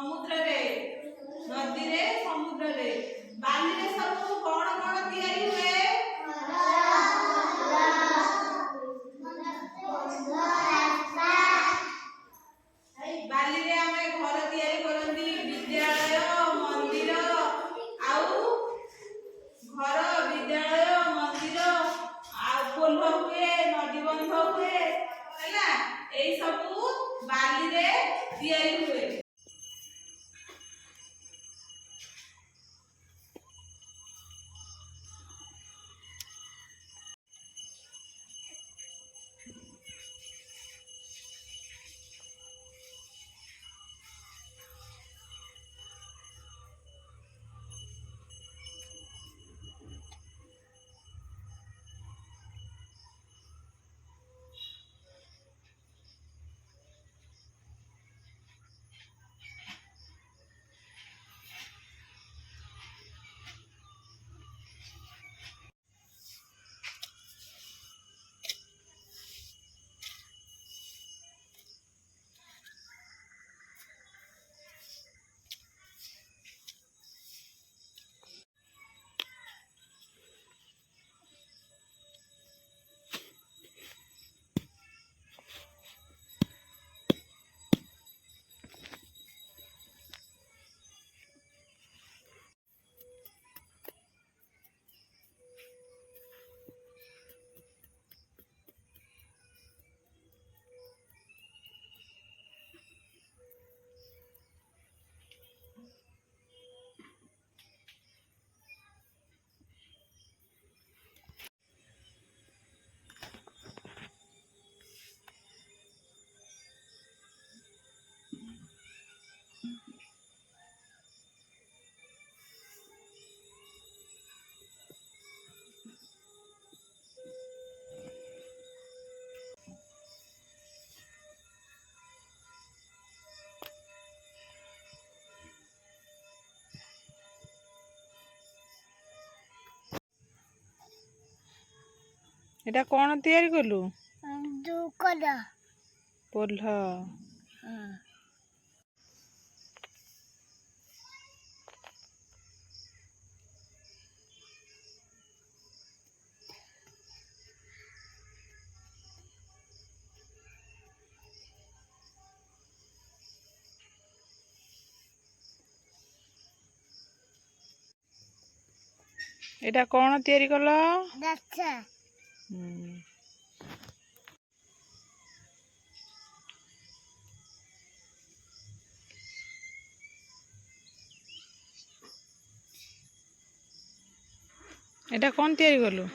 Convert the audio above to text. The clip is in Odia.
ସମୁଦ୍ରରେ ନଦୀରେ ସମୁଦ୍ରରେ ବାଲିରେ ସବୁ କଣ କଣ ତିଆରି ହୁଏ? ବାଲିରେ ଆମେ ଘର ତିଆରି କରନ୍ତି, ବିଦ୍ୟାଳୟ ମନ୍ଦିର ଆଉ ଘର ବିଦ୍ୟାଳୟ ମନ୍ଦିର ଆଉ ପୋଲ ହୁଏ, ନଦୀ ବନ୍ଧ ହୁଏ ହେଲା, ଏଇ ସବୁ ବାଲିରେ ତିଆରି ହୁଏ। এটা କଣ ତିଆରି କଲୁ? ପୋଲ। এটা କଣ ତିଆରି କଲ? এটা କଣ ତିଆରି କଲୁ?